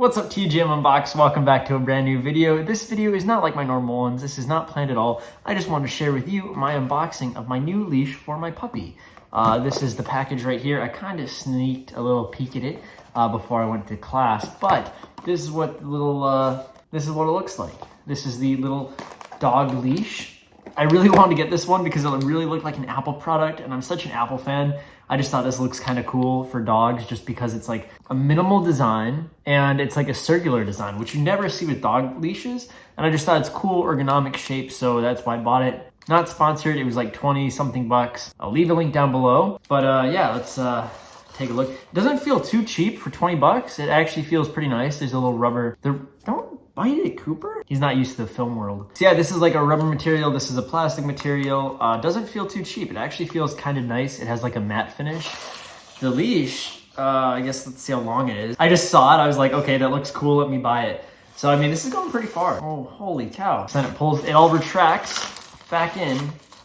What's up TGM Unbox? Welcome back to a brand new video. This video is not like my normal ones. This is not planned at all. I just wanted to share with you my unboxing of my new leash for my puppy. This is the package right here. I kind of sneaked a little peek at it before I went to class, but this is what this is what it looks like. This is the little dog leash. I really wanted to get this one because it really looked like an Apple product, and I'm such an Apple fan. I just thought this looks kind of cool for dogs just because it's like a minimal design and it's like a circular design, which you never see with dog leashes. And I just thought it's cool ergonomic shape, so that's why I bought it. Not sponsored, it was like 20 something bucks. I'll leave a link down below. But yeah, let's take a look. It doesn't feel too cheap for 20 bucks. It actually feels pretty nice. There's a little rubber. Don't bite it, Cooper. He's not used to the film world. So yeah, this is like a rubber material. This is a plastic material. Doesn't feel too cheap. It actually feels kind of nice. It has like a matte finish. The leash, I guess let's see how long it is. I just saw it. I was like, okay, that looks cool. Let me buy it. So I mean, this is going pretty far. Oh, holy cow. So then it pulls, it all retracts back in.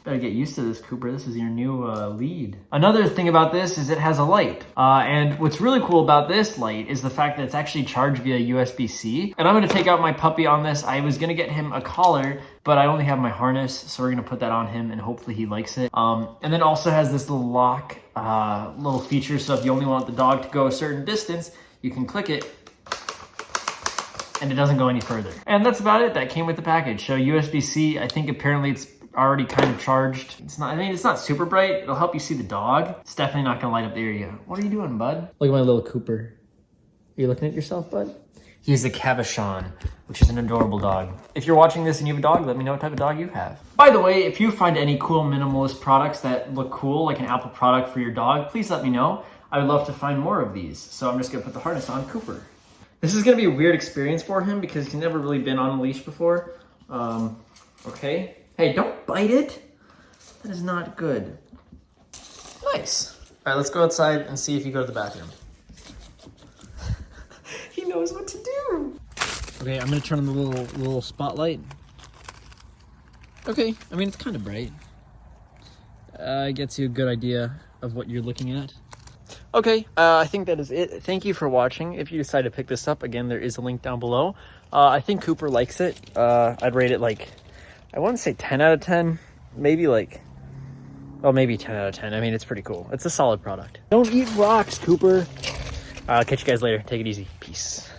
Better get used to this, Cooper. This is your new lead. Another thing about this is it has a light. And what's really cool about this light is the fact that it's actually charged via USB-C. And I'm gonna take out my puppy on this. I was gonna get him a collar, but I only have my harness, so we're gonna put that on him and hopefully he likes it. And then also has this little lock, little feature. So if you only want the dog to go a certain distance, you can click it and it doesn't go any further. And that's about it. That came with the package. So USB-C, I think apparently it's already kind of charged. It's not, I mean, it's not super bright. It'll help you see the dog. It's definitely not gonna light up the area. What are you doing, bud? Look at my little Cooper. Are you looking at yourself, bud? He's a Cavachon, which is an adorable dog. If you're watching this and you have a dog, let me know what type of dog you have. By the way, if you find any cool minimalist products that look cool, like an Apple product for your dog, please let me know. I would love to find more of these. So I'm just gonna put the harness on Cooper. This is gonna be a weird experience for him because he's never really been on a leash before. Okay. Hey, don't bite it. That is not good. Nice. All right, let's go outside and see if you go to the bathroom. He knows what to do. Okay, I'm gonna turn on the little spotlight. Okay, I mean, it's kind of bright. It gets you a good idea of what you're looking at. Okay, I think that is it. Thank you for watching. If you decide to pick this up, again, there is a link down below. I think Cooper likes it. I'd rate it like, I wouldn't say 10 out of 10, maybe like, well, maybe 10 out of 10. I mean, it's pretty cool. It's a solid product. Don't eat rocks, Cooper. I'll catch you guys later. Take it easy. Peace.